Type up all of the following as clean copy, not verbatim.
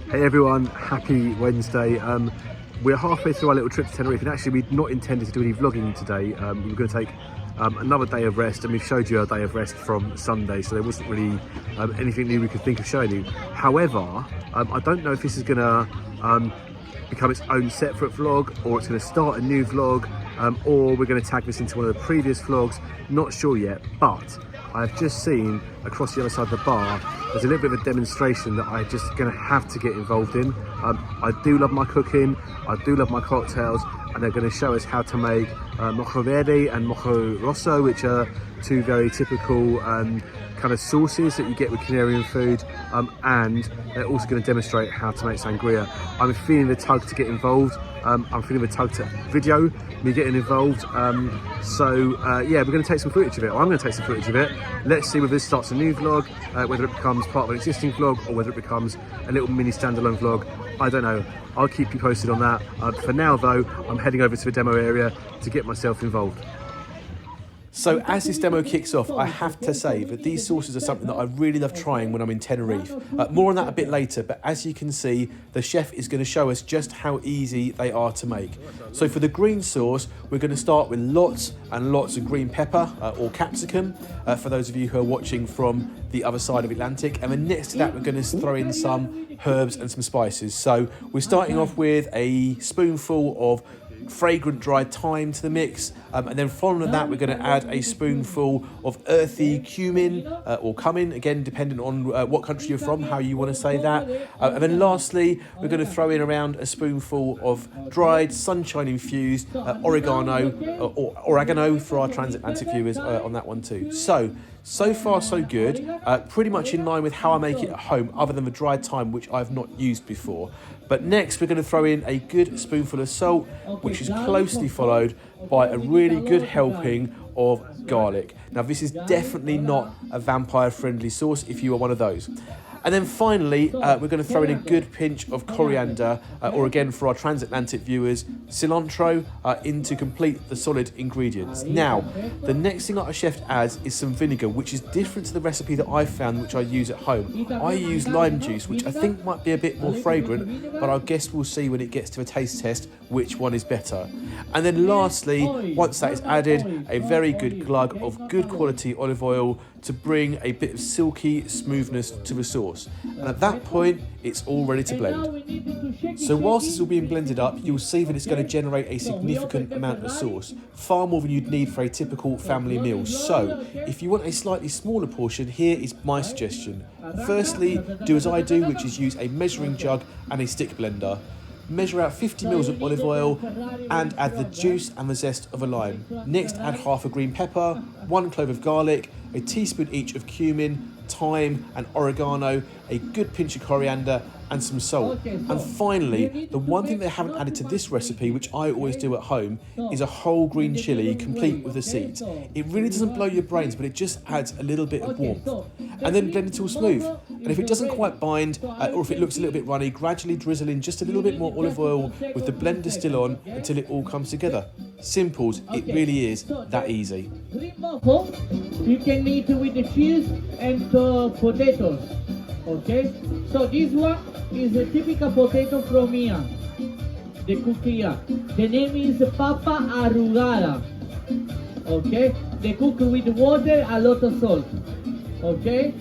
Hey everyone, happy Wednesday. We're halfway through our little trip to Tenerife, and actually we'd not intended to do any vlogging today. We were going to take another day of rest, and we've showed you our day of rest from Sunday, so there wasn't really anything new we could think of showing you. However, I don't know if this is going to become its own separate vlog, or it's going to start a new vlog, or we're going to tag this into one of the previous vlogs. Not sure yet, but I've just seen across the other side of the bar there's a little bit of a demonstration that I'm just going to have to get involved in. I do love my cooking, I do love my cocktails, and they're going to show us how to make mojo verde and mojo rosso, which are two very typical kind of sauces that you get with Canarian food, and they're also going to demonstrate how to make sangria. I'm feeling the tug to get involved. I'm feeling the tug to video me getting involved. Yeah, we're going to take some footage of it. I'm going to take some footage of it. Let's see whether this starts a new vlog, whether it becomes part of an existing vlog, or whether it becomes a little mini standalone vlog. I don't know. I'll keep you posted on that. For now though, I'm heading over to the demo area to get myself involved. So as this demo kicks off, I have to say that these sauces are something that I really love trying when I'm in Tenerife. More on that a bit later, but as you can see, the chef is going to show us just how easy they are to make. So for the green sauce, we're going to start with lots and lots of green pepper or capsicum, for those of you who are watching from the other side of Atlantic. And then next to that, we're going to throw in some herbs and some spices. So we're starting off with a spoonful of fragrant dried thyme to the mix, and then following that we're going to add a spoonful of earthy cumin or cumin, again depending on what country you're from, how you want to say that, and then lastly we're going to throw in around a spoonful of dried sunshine infused oregano for our transatlantic viewers on that one too. So far so good, pretty much in line with how I make it at home, other than the dried thyme, which I've not used before. But next we're going to throw in a good spoonful of salt, which is closely followed by a really good helping of garlic. Now this is definitely not a vampire friendly sauce if you are one of those. And then finally, we're going to throw in a good pinch of coriander, or again for our transatlantic viewers, cilantro, in to complete the solid ingredients. Now, the next thing that our chef adds is some vinegar, which is different to the recipe that I've found, which I use at home. I use lime juice, which I think might be a bit more fragrant, but our guest will see when it gets to a taste test which one is better. And then lastly, once that is added, a very good glug of good quality olive oil to bring a bit of silky smoothness to the sauce. And at that point, it's all ready to blend. So whilst this is all being blended up, you'll see that it's going to generate a significant amount of sauce, far more than you'd need for a typical family meal. So if you want a slightly smaller portion, here is my suggestion. Firstly, do as I do, which is use a measuring jug and a stick blender. Measure out 50 ml of olive oil and add the juice and the zest of a lime. Next, add half a green pepper, 1 clove of garlic, a teaspoon each of cumin, thyme and oregano, a good pinch of coriander and some salt. And finally, the one thing they haven't added to this recipe, which I always do at home, is a whole green chilli complete with the seeds. It really doesn't blow your brains, but it just adds a little bit of warmth. And then blend it all smooth. And if it doesn't quite bind, or if it looks a little bit runny, gradually drizzle in just a little bit more olive oil with the blender still on until it all comes together. Simples, it really is that easy. You can eat with the cheese and the potatoes. Okay, so this one is a typical potato from here, the cook here. The name is papa arrugada. Okay, they cook with water, a lot of salt. Okay,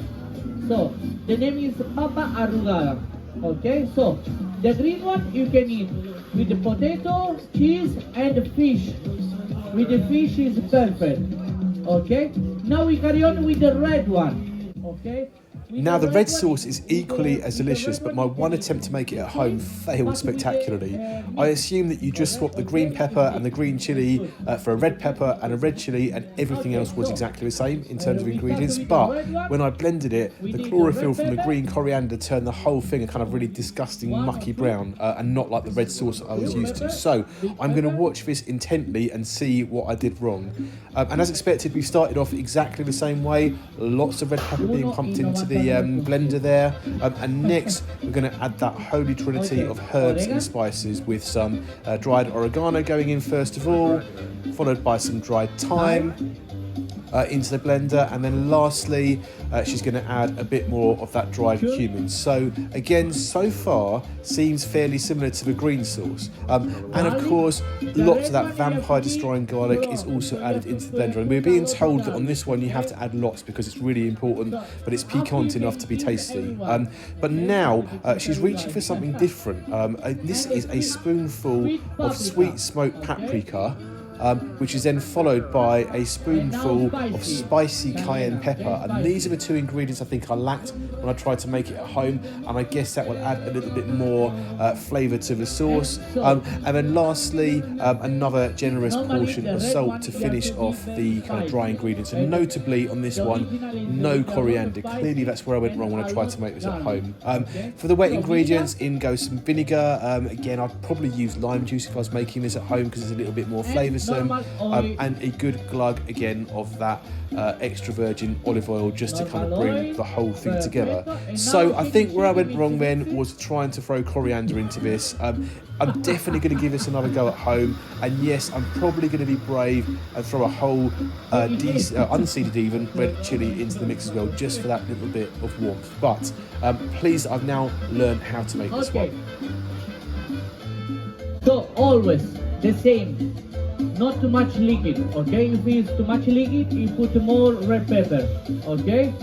so the name is papa arrugada. Okay, so the green one you can eat with the potato, cheese and fish. With the fish is perfect. Okay, now we carry on with the red one. Okay. Now the red sauce is equally as delicious, but my one attempt to make it at home failed spectacularly. I assumed that you just swap the green pepper and the green chilli for a red pepper and a red chilli, and everything else was exactly the same in terms of ingredients, but when I blended it, the chlorophyll from the green coriander turned the whole thing a kind of really disgusting mucky brown, and not like the red sauce I was used to. So I'm going to watch this intently and see what I did wrong. And as expected, we started off exactly the same way, lots of red pepper being pumped into the blender there, and next we're going to add that holy trinity of herbs and spices, with some dried oregano going in first of all, followed by some dried thyme, into the blender, and then lastly she's going to add a bit more of that dried cumin. So again, so far seems fairly similar to the green sauce, and of course lots of that vampire destroying garlic is also added into the blender, and we're being told that on this one you have to add lots because it's really important, but it's piquant enough to be tasty. But now she's reaching for something different. This is a spoonful of sweet smoked paprika, which is then followed by a spoonful of spicy cayenne pepper, and these are the two ingredients I think I lacked when I tried to make it at home, and I guess that will add a little bit more flavour to the sauce. And then lastly, another generous portion of salt to finish off the kind of dry ingredients, and notably on this one, no coriander. Clearly that's where I went wrong when I tried to make this at home. For the wet ingredients, in goes some vinegar. Again, I'd probably use lime juice if I was making this at home because it's a little bit more flavoursome. And a good glug again of that extra virgin olive oil just to kind of bring the whole thing together. So I think where I went wrong then was trying to throw coriander into this. I'm definitely going to give this another go at home, and yes, I'm probably going to be brave and throw a whole unseeded even red chilli into the mix as well, just for that little bit of warmth. But please, I've now learned how to make this one. So always the same. Not too much liquid, okay? If it's too much liquid, you put more red pepper, okay?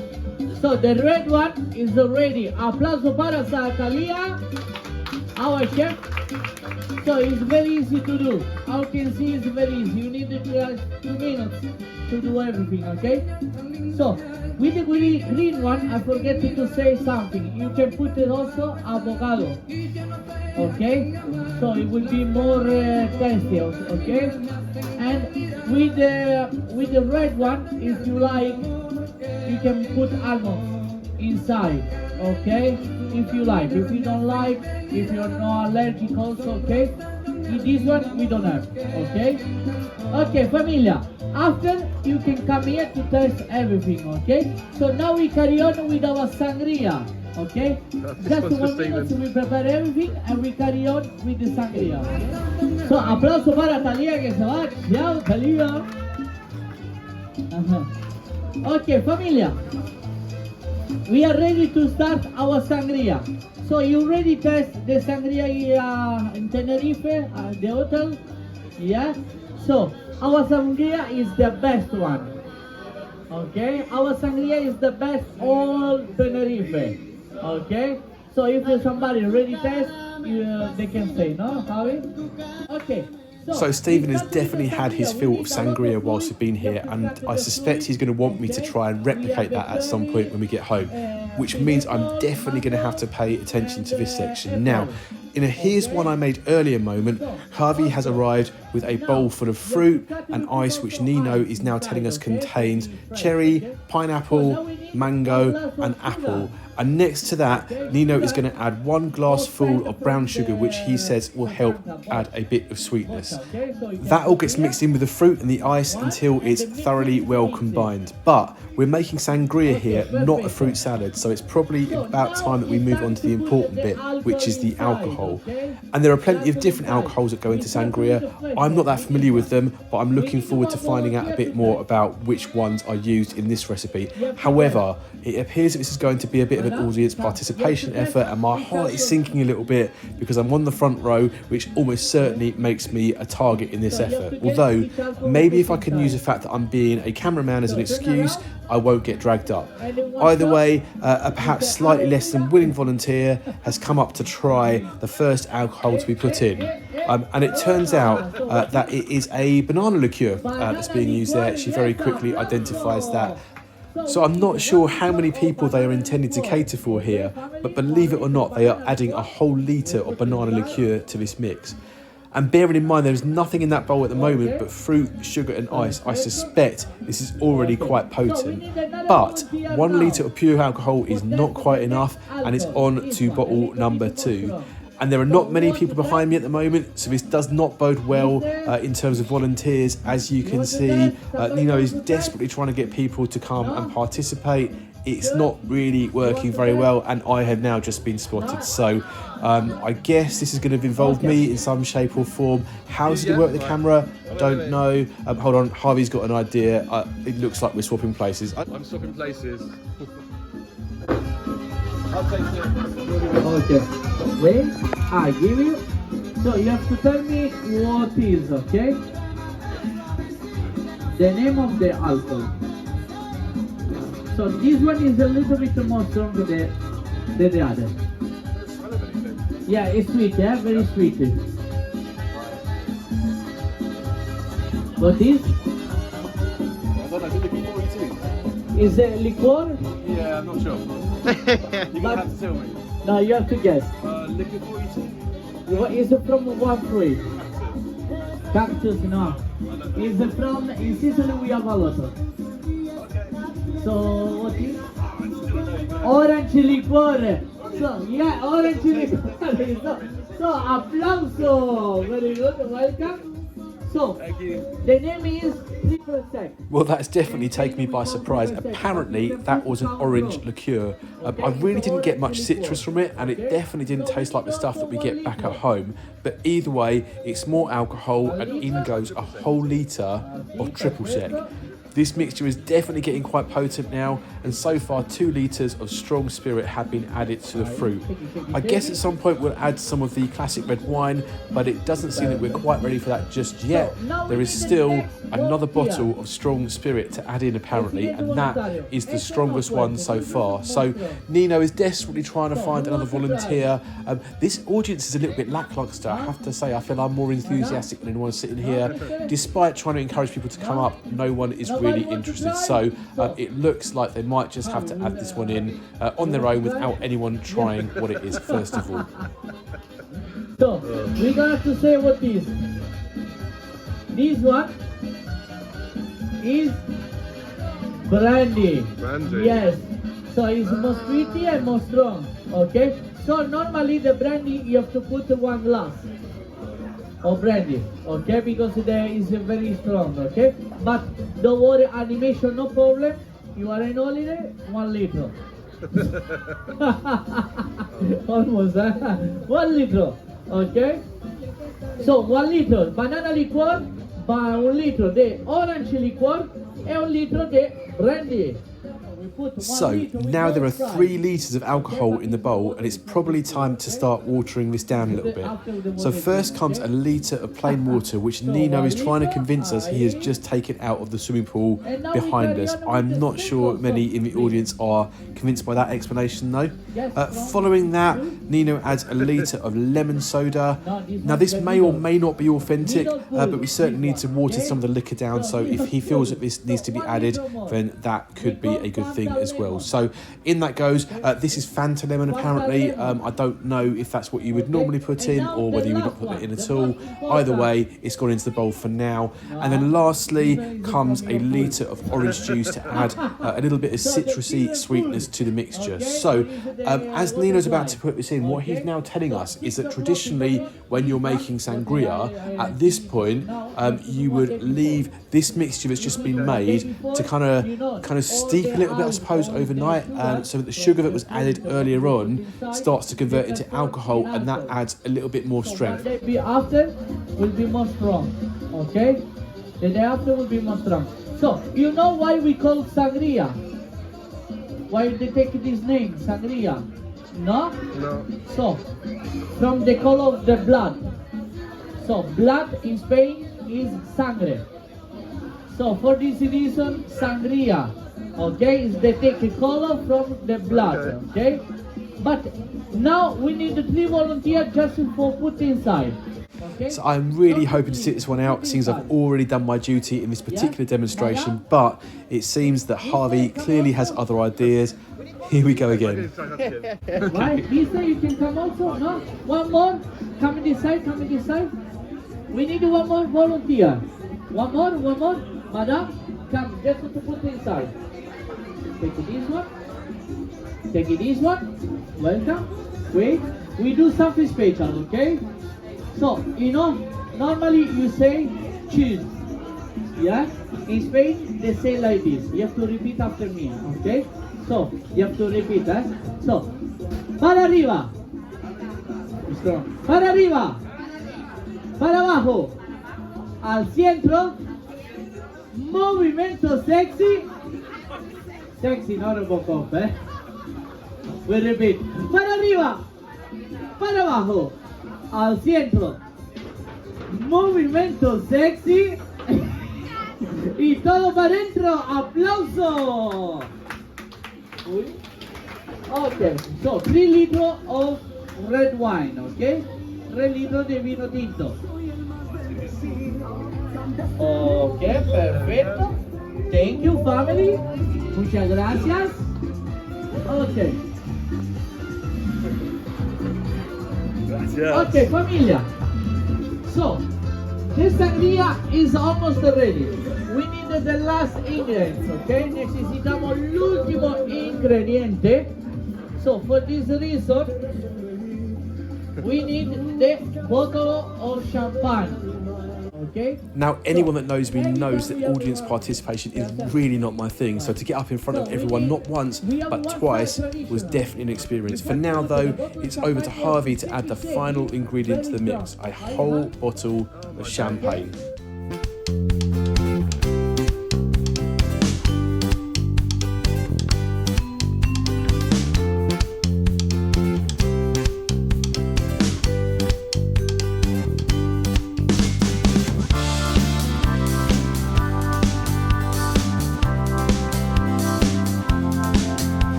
So the red one is ready. Aplauso para Zakaria, our chef. So it's very easy to do. How you can see, it's very easy. You need 2 minutes to do everything, okay? So with the green one, I forget to say something. You can put it also avocado, okay? So it will be more tasty, okay? And with the red one, if you like, you can put almonds inside, okay? If you like. If you don't like, if you're not allergic also, okay? In this one, we don't have, okay? Okay, familia. After, you can come here to test everything, okay? So now we carry on with our sangria, okay? Just 1 minute, we prepare everything and we carry on with the sangria. So, aplauso para Talia que se va. Ciao, Talia. Okay, familia. We are ready to start our sangria. So, you already test the sangria in Tenerife, the hotel? Yeah? So, our sangria is the best one. Okay? Our sangria is the best all Tenerife. Okay? So if somebody already test, they can say, no, Javi? Okay. So Stephen has definitely had his fill of sangria whilst he's been here, and I suspect he's going to want me to try and replicate that at some point when we get home, which means I'm definitely going to have to pay attention to this section. Now, in a here's one I made earlier moment, Javi has arrived with a bowl full of fruit and ice, which Nino is now telling us contains cherry, pineapple, mango and apple. And next to that, Nino is going to add 1 glass full of brown sugar, which he says will help add a bit of sweetness. That all gets mixed in with the fruit and the ice until it's thoroughly well combined. But we're making sangria here, not a fruit salad, so it's probably about time that we move on to the important bit, which is the alcohol. And there are plenty of different alcohols that go into sangria. I'm not that familiar with them, but I'm looking forward to finding out a bit more about which ones are used in this recipe. However, it appears that this is going to be a bit of an audience participation effort, and my heart is sinking a little bit because I'm on the front row, which almost certainly makes me a target in this effort. Although, maybe if I can use the fact that I'm being a cameraman as an excuse, I won't get dragged up. Either way, a perhaps slightly less than willing volunteer has come up to try the first alcohol to be put in. And it turns out that it is a banana liqueur that's being used there. She very quickly identifies that. So I'm not sure how many people they are intended to cater for here, but believe it or not, they are adding a whole litre of banana liqueur to this mix. And bearing in mind there is nothing in that bowl at the moment but fruit, sugar and ice, I suspect this is already quite potent. But 1 litre of pure alcohol is not quite enough, and it's on to bottle number 2. And there are not many people behind me at the moment, so this does not bode well in terms of volunteers. As you can see, Nino is desperately trying to get people to come and participate. it's not really working very well, and I have now just been spotted. So I guess this is going to involve me in some shape or form. How's it going to work with the camera? Don't know. Hold on, Harvey's got an idea. It looks like we're swapping places. I'm swapping places. I'll take it. Okay. Wait, I give you. So you have to tell me what is, okay? The name of the alcohol. So this one is a little bit more stronger than the other. Yeah, it's sweet, yeah, very sweet. What is? I don't know, is it liquor 42? Is it liqueur? Yeah, I'm not sure. You're going to have to tell me. No, you have to guess. Liquor 42? Is it from what fruit? Cactus, no. Is it from, in Sicily we have a lot of. So, what is? Orange liqueur. So, yeah, orange liqueur. So, applauso. Very good, welcome. So, the name is Triple Sec. Well, that's definitely taken me by surprise. Apparently, that was an orange liqueur. I really didn't get much citrus from it, and it definitely didn't taste like the stuff that we get back at home. But either way, it's more alcohol, and in goes a whole litre of Triple Sec. This mixture is definitely getting quite potent now, and so far 2 litres of strong spirit have been added to the fruit. I guess at some point we'll add some of the classic red wine, but it doesn't seem that we're quite ready for that just yet. There is still another bottle of strong spirit to add in apparently, and that is the strongest one so far. So Nino is desperately trying to find another volunteer. This audience is a little bit lackluster, I have to say. I feel I'm more enthusiastic than anyone sitting here. Despite trying to encourage people to come up, no one is really interested. So it looks like they might just have to add this one in on their own without anyone trying what it is first of all. So we're gonna have to say what is. This one is brandy. Brandy. Yes. So it's more sweety and more strong. Okay. So normally the brandy you have to put 1 glass of brandy, okay, because there is very strong, okay. But don't worry, animation, no problem. You are in holiday, 1 liter. Almost, 1 liter, okay. So 1 liter banana liqueur, 1 liter the orange liqueur, and 1 liter the brandy. So now there are 3 litres of alcohol in the bowl, and it's probably time to start watering this down a little bit. So first comes a litre of plain water, which Nino is trying to convince us he has just taken out of the swimming pool behind us. I'm not sure many in the audience are convinced by that explanation though. Following that, Nino adds a litre of lemon soda. Now this may or may not be authentic, but we certainly need to water some of the liquor down, so if he feels that this needs to be added, then that could be a good thing as well. So in that goes, this is Fanta lemon apparently. I don't know if that's what you would normally put in or whether you would not put it in at all. Either way, it's gone into the bowl for now. And then lastly comes a litre of orange juice to add a little bit of citrusy sweetness to the mixture. So as Nino's about to put this in, what he's now telling us is that traditionally when you're making sangria, at this point you would leave this mixture that's just been made to kind of steep a little bit, I suppose, overnight, so that the sugar that was added earlier on starts to convert into alcohol, and that adds a little bit more strength. The day after will be more strong, okay? The day after will be more strong. So, you know why we call Sangria? Why they take this name, Sangria? No? No. So, from the color of the blood. So, blood in Spain is sangre. So, for this reason, Sangria, okay, is they take a color from the blood, okay? But now we need 3 volunteers just for put inside. Okay? So I'm really hoping to sit this one out, since I've already done my duty in this particular demonstration, but it seems that Harvey clearly has other ideas. Here we go again. Right, Lisa, you can come also, no? One more, come this side, We need 1 more volunteer. One more, madam, come, just to put inside. Take this one, welcome. Wait, we do something special, okay? So, you know, normally you say cheese, yeah? In Spain, they say like this. You have to repeat after me, okay? So So, you have to repeat, eh? So, para arriba. Strong. Para arriba. Para abajo. Al centro. Movimiento sexy. Sexy, no Robocop, eh? We repeat. Para arriba. Para abajo. Al centro. Movimiento sexy. Y todo para adentro. ¡Aplauso! Okay, so 3 liters of red wine, okay? 3 litros de vino tinto. Okay, perfecto. Thank you, family. Muchas gracias. Okay. Gracias. Okay, familia. So, this sangria is almost ready. We need the last ingredients, okay? Necesitamos el último ingrediente. So, for this reason, we need the bottle of champagne, okay? Now, anyone that knows me knows that audience participation is really not my thing. So to get up in front of everyone, not once, but twice, was definitely an experience. For now, though, it's over to Harvey to add the final ingredient to the mix, a whole bottle of champagne.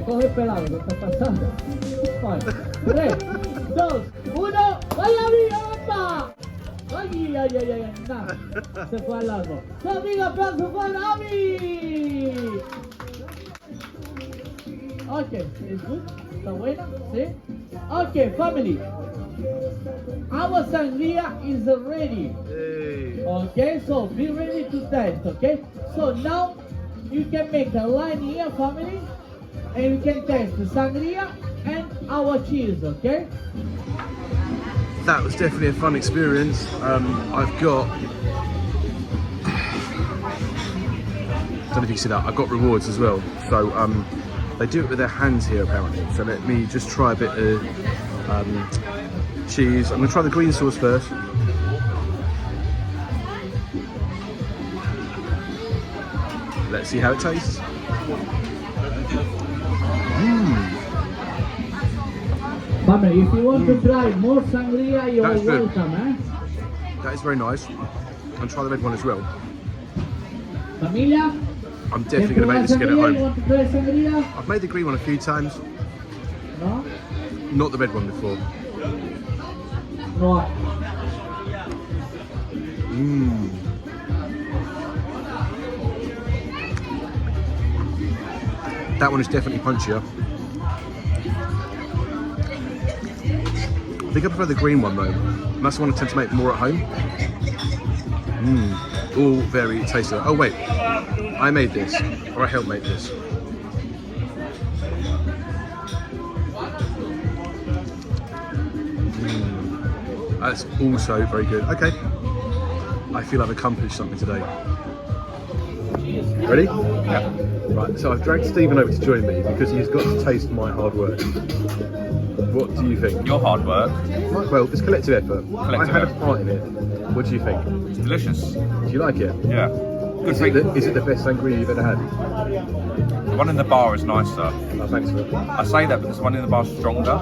Coge pelado, ¿qué está pasando? 5, 3, 2, 1, ¡vaya vida! ¡Ay, ay, ay, ay! Nada, se fue al largo. ¡Su amigo aplauso para Ami! Ok, es good, está buena, ¿sí? Ok, family. Our sangria is ready. Okay, so be ready to taste, okay? So now you can make a line here, family. And you can taste the sangria and our cheese, okay? That was definitely a fun experience. I've got, I don't know if you can see that, I've got rewards as well. So they do it with their hands here apparently. So let me just try a bit of cheese. I'm gonna try the green sauce first. Let's see how it tastes. Family, if you want to try more sangria, you are That's good. welcome, eh? That is very nice. And try the red one as well. Familia, I'm definitely going to make this again at you home. want to try sangria? I've made the green one a few times, No? not the red one before. No. That one is definitely punchier. I think I prefer the green one though. And that's the one I tend to make more at home. All very tasty. Oh wait, I made this, or I helped make this. That's also very good. Okay, I feel I've accomplished something today. Ready? Yeah. Right, so I've dragged Stephen over to join me because he's got to taste my hard work. What do you think? Your hard work. Well, it's collective effort. I had a effort. part in it. What do you think? It's delicious. Do you like it? Yeah. Good Is thing. it the best sangria you've ever had? The one in the bar is nicer. Oh, thanks for it. I say that because the one in the bar is stronger.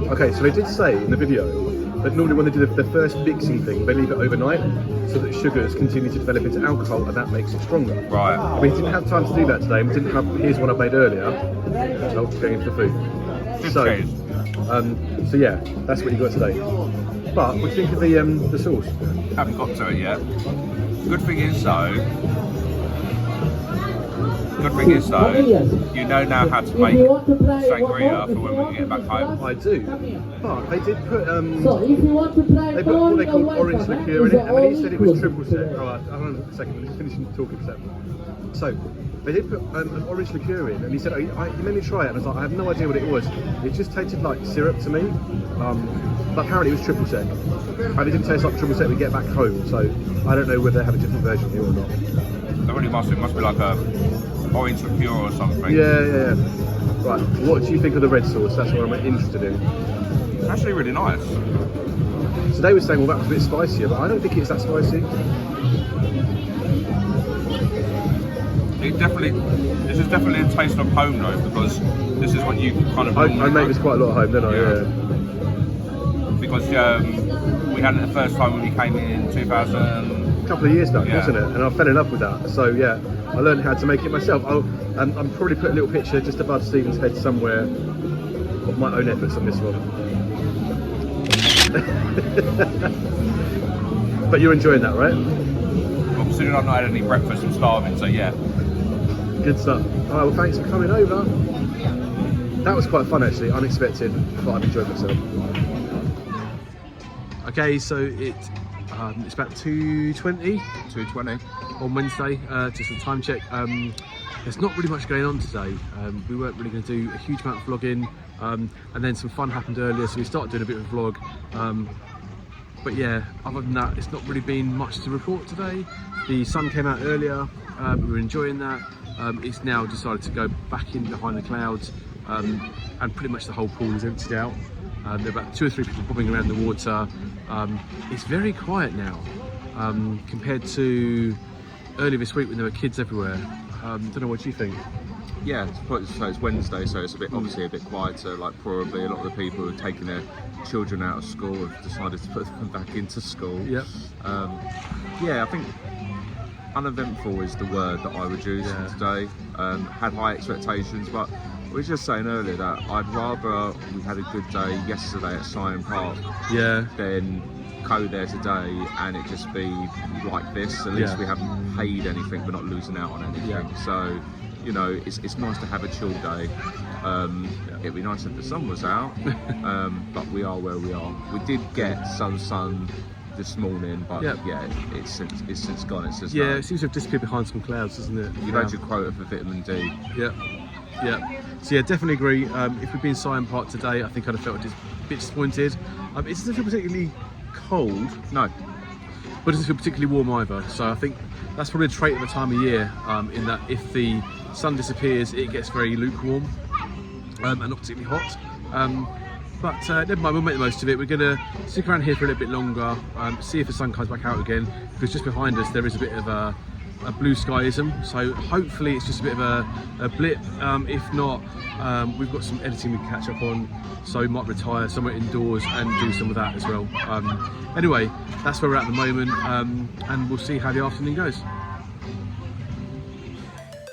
Okay, so they did say in the video that normally when they do the first mixing thing, they leave it overnight so that sugars continue to develop into alcohol and that makes it stronger. Right. We didn't have time to do that today. We didn't have. Here's one I made earlier. Oh, going into the food. Good So, cheese. so yeah, that's what you got today. But what do you think of the sauce? Haven't got to it yet. Good thing is though, good thing is though, you know now how to make sangria for when we get back home. I do. But they did put So if you want to try they put what they call corn, orange white liqueur in it, and then he said it was triple sec. inclusive. Alright, hold on a second, I'm just finishing talking for a second. So, they did put an orange liqueur in, and he said, he made me try it, and I was like, I have no idea what it was. It just tasted like syrup to me, but apparently it was triple sec. And it didn't taste like triple sec we get back home, so I don't know whether they have a different version here or not. It really must be like a orange liqueur or something. Yeah. Right, what do you think of the red sauce? That's what I'm interested in. It's actually really nice. So they were saying, well, that was a bit spicier, but I don't think it's that spicy. This is definitely a taste of home though, because this is what you kind of I make this quite a lot at home, don't I? Yeah. Because we had it the first time when we came in 2000. A couple of years back, wasn't it? And I fell in love with that. So yeah, I learned how to make it myself. I'm probably put a little picture just above Stephen's head somewhere of my own efforts on this one. But you're enjoying that, right? Well, considering I've not had any breakfast, I'm starving, so yeah. Good stuff. All right, well, thanks for coming over. That was quite fun, actually. Unexpected, but I've enjoyed myself. Okay, so it's about 2:20. 2:20 on Wednesday, just a time check. There's not really much going on today. We weren't really going to do a huge amount of vlogging, and then some fun happened earlier, so we started doing a bit of a vlog. But yeah, other than that, it's not really been much to report today. The sun came out earlier, we were enjoying that. It's now decided to go back in behind the clouds, and pretty much the whole pool is emptied out. There are about 2 or 3 people bobbing around the water. It's very quiet now, compared to earlier this week when there were kids everywhere. Don't know, what do you think? Yeah, so it's Wednesday, so it's obviously a bit quieter. Like probably a lot of the people who have taken their children out of school have decided to put them back into school. Yep. Yeah, I think uneventful is the word that I would use today. Had high expectations, but we were just saying earlier that I'd rather we had a good day yesterday at Science Park than go there today and it just be like this. At least we haven't paid anything, we're not losing out on anything. So, you know, it's nice to have a chill day. It'd be nice if the sun was out, but we are where we are. We did get some sun this morning, but it's since gone. It's just it seems to have disappeared behind some clouds, doesn't it? You've had your quota for vitamin D. Yeah. So yeah, definitely agree. If we'd been in Science Park today, I think I'd have felt a bit disappointed. It doesn't feel particularly cold, no, but it doesn't feel particularly warm either. So I think that's probably a trait of the time of year, in that if the sun disappears, it gets very lukewarm and not particularly hot. But never mind, we'll make the most of it. We're going to stick around here for a little bit longer, see if the sun comes back out again, because just behind us there is a bit of a blue skyism, so hopefully it's just a bit of a blip. If not, we've got some editing we can catch up on, so we might retire somewhere indoors and do some of that as well. Anyway, that's where we're at the moment, and we'll see how the afternoon goes.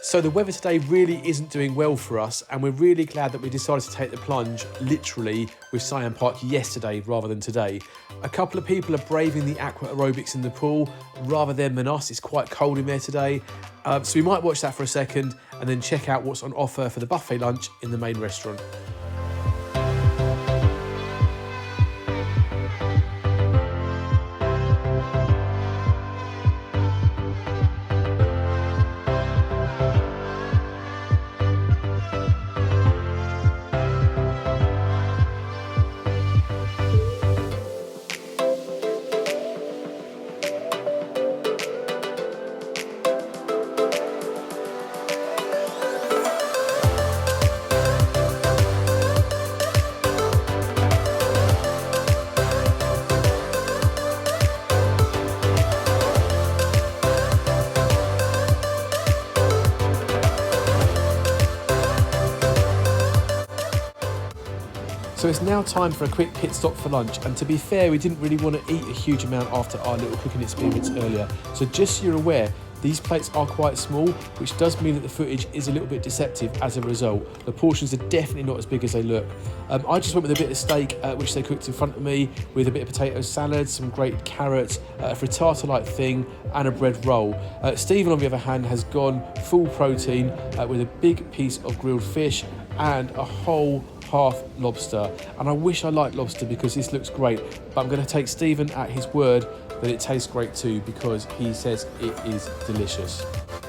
So the weather today really isn't doing well for us, and we're really glad that we decided to take the plunge, literally, with Science Park yesterday rather than today. A couple of people are braving the aqua aerobics in the pool rather than us. It's quite cold in there today. So we might watch that for a second and then check out what's on offer for the buffet lunch in the main restaurant. So it's now time for a quick pit stop for lunch, and to be fair, we didn't really want to eat a huge amount after our little cooking experience earlier. So just so you're aware, These plates are quite small, which does mean that the footage is a little bit deceptive as a result. The portions are definitely not as big as they look. I just went with a bit of steak, which they cooked in front of me, with a bit of potato salad, some grated carrots, a frittata-like thing, and a bread roll. Stephen, on the other hand, has gone full protein with a big piece of grilled fish and a whole half lobster. And I wish I liked lobster because this looks great, but I'm going to take Stephen at his word that it tastes great too, because he says it is delicious.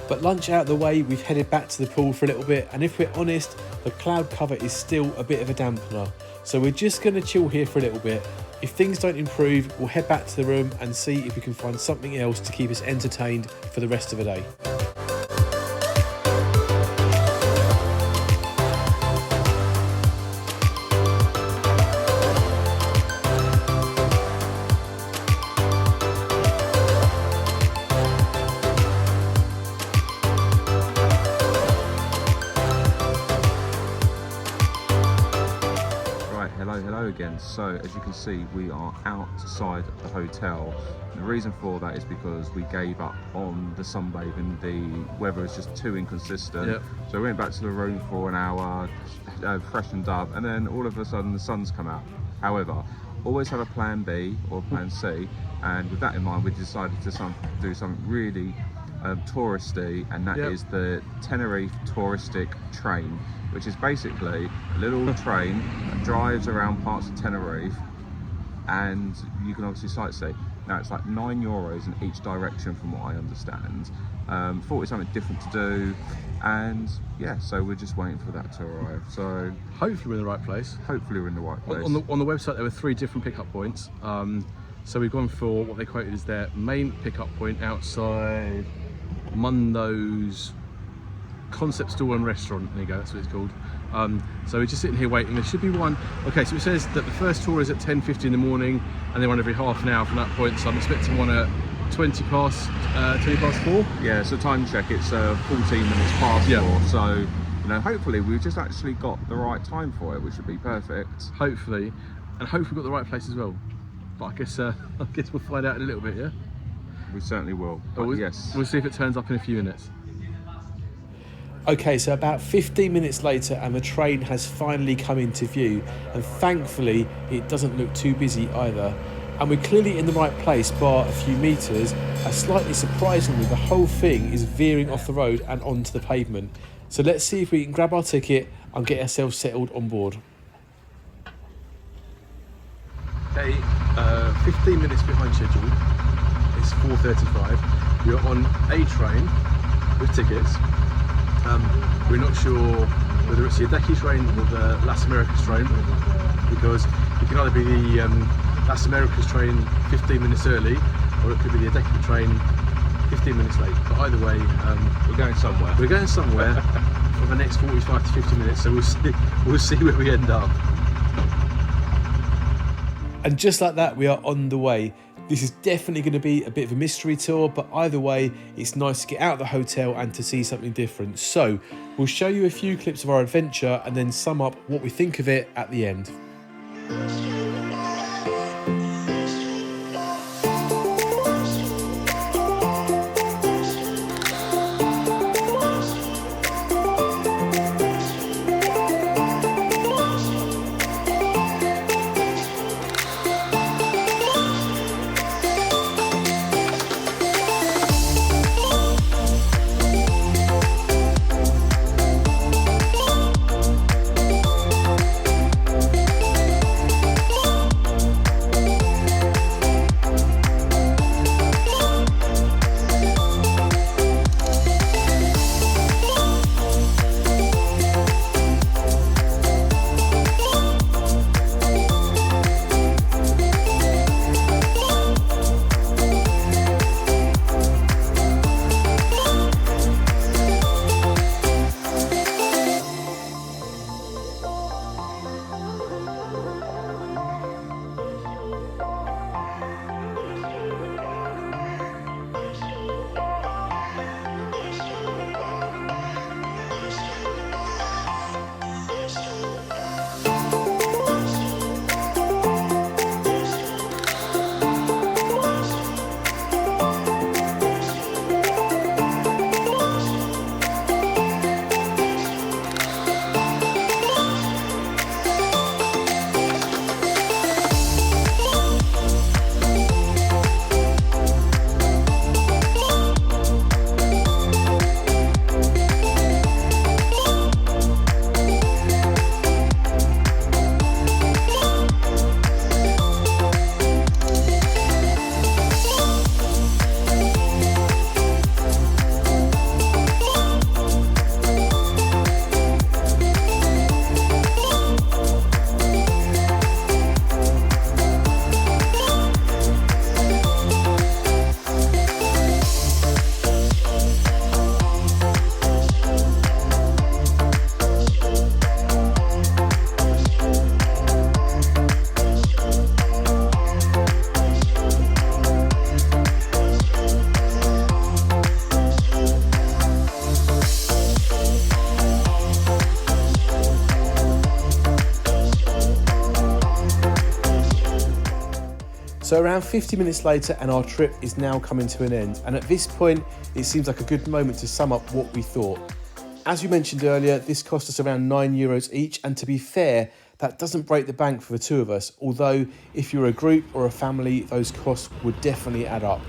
But lunch out of the way, we've headed back to the pool for a little bit, and if we're honest, the cloud cover is still a bit of a dampener. So we're just going to chill here for a little bit. If things don't improve, we'll head back to the room and see if we can find something else to keep us entertained for the rest of the day. Hello again. So as you can see, we are outside the hotel. And the reason for that is because we gave up on the sunbathing. The weather is just too inconsistent. Yep. So we went back to the room for an hour, freshened up, and then all of a sudden the sun's come out. However, always have a plan B or plan C, and with that in mind, we decided to do something really touristy, and that is the Tenerife Touristic Train, which is basically a little train that drives around parts of Tenerife, and you can obviously sightsee. Now it's like €9 in each direction from what I understand. Thought it's something different to do, and yeah, so we're just waiting for that to arrive. So hopefully we're in the right place. Hopefully we're in the right place. On the website there were 3 different pickup points. So we've gone for what they quoted as their main pickup point outside Mundo's concept store and restaurant. There you go, that's what it's called. So we're just sitting here waiting. There should be one. Okay, so it says that the first tour is at 10:50 in the morning, and they run every half an hour from that point. So I'm expecting one at 20 past 4. Yeah, so time check, it's 14 minutes past 4. So you know, hopefully we've just actually got the right time for it, which would be perfect. Hopefully, and hopefully we've got the right place as well. But I guess we'll find out in a little bit. Yeah, we certainly will. But yes, we'll see if it turns up in a few minutes. Okay, so about 15 minutes later, and the train has finally come into view, and thankfully it doesn't look too busy either. And we're clearly in the right place bar a few metres, and slightly surprisingly the whole thing is veering off the road and onto the pavement. So let's see if we can grab our ticket and get ourselves settled on board. Okay, 15 minutes behind schedule. It's 4:35. We're on a train with tickets. We're not sure whether it's the Adeki train or the Las Americas train, because it can either be the Las Americas train 15 minutes early, or it could be the Adeki train 15 minutes late. But either way, we're going somewhere. We're going somewhere for the next 45 to 50 minutes, so we'll see where we end up. And just like that, we are on the way. This is definitely going to be a bit of a mystery tour, but either way, it's nice to get out of the hotel and to see something different. So we'll show you a few clips of our adventure and then sum up what we think of it at the end. So around 50 minutes later and our trip is now coming to an end, and at this point it seems like a good moment to sum up what we thought. As we mentioned earlier, this cost us around €9 each, and to be fair, that doesn't break the bank for the two of us, although if you're a group or a family, those costs would definitely add up.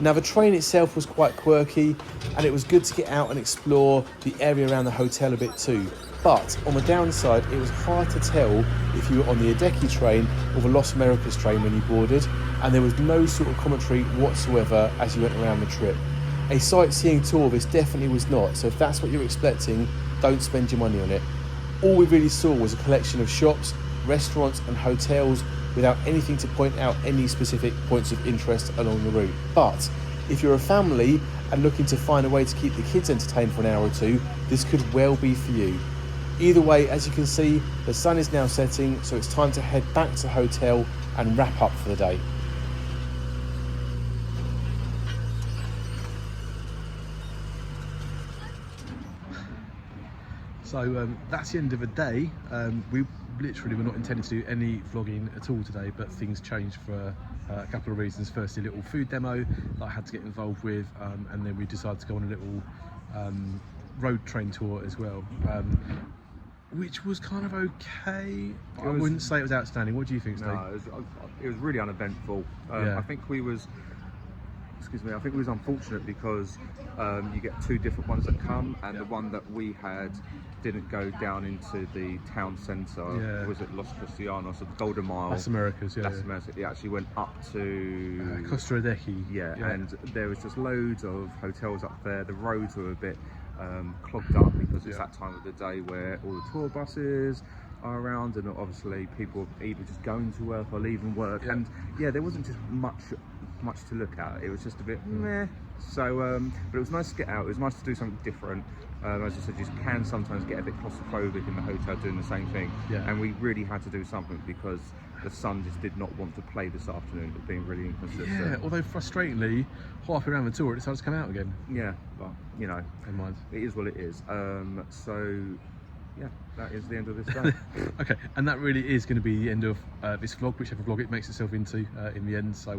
Now the train itself was quite quirky, and it was good to get out and explore the area around the hotel a bit too. But on the downside, it was hard to tell if you were on the Adeki train or the Los Americas train when you boarded, and there was no sort of commentary whatsoever as you went around the trip. A sightseeing tour this definitely was not, so if that's what you're expecting, don't spend your money on it. All we really saw was a collection of shops, restaurants and hotels without anything to point out any specific points of interest along the route. But if you're a family and looking to find a way to keep the kids entertained for an hour or two, this could well be for you. Either way, as you can see, the sun is now setting, so it's time to head back to the hotel and wrap up for the day. So that's the end of the day. We literally were not intending to do any vlogging at all today, but things changed for a couple of reasons. Firstly, a little food demo that I had to get involved with, and then we decided to go on a little road train tour as well, which was kind of okay. I wouldn't say it was outstanding. What do you think, Steve? No, it was really uneventful. Yeah. I think we was unfortunate because you get two different ones that come, and the one that we had didn't go down into the town centre. Yeah. Was it Los Cristianos or the Golden Mile? Las Americas, yeah. Las Americas. It actually went up to Costa Adeki. yeah, and there was just loads of hotels up there. The roads were a bit clogged up because it's that time of the day where all the tour buses are around, and obviously people are either just going to work or leaving work, and there wasn't just much to look at. It was just a bit meh. So but it was nice to get out. It was nice to do something different. As I said, you can sometimes get a bit claustrophobic in the hotel doing the same thing, and we really had to do something because the sun just did not want to play this afternoon. It was being really inconsistent. Yeah, although frustratingly, halfway around the tour, it decided to come out again. Yeah, but you know, Never mind. it is what it is. So yeah, that is the end of this day. Okay, and that really is going to be the end of this vlog, whichever vlog it makes itself into in the end. So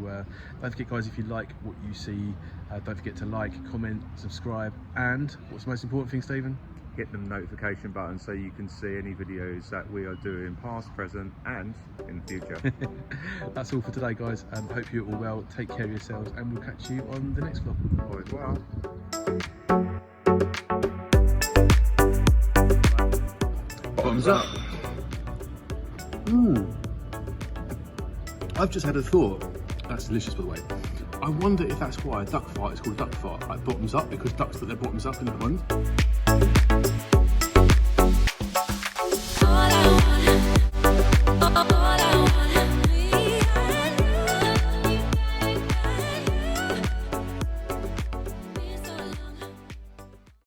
don't forget, guys, if you like what you see, don't forget to like, comment, subscribe, and what's the most important thing, Stephen? Hit the notification button so you can see any videos that we are doing past, present and in the future. That's all for today, guys. Hope you're all well, take care of yourselves, and we'll catch you on the next vlog. Au revoir. Bottoms up. I've just had a thought. That's delicious, by the way. I wonder if that's why a duck fart is called duck fart. Like bottoms up, because ducks put their bottoms up in the pond.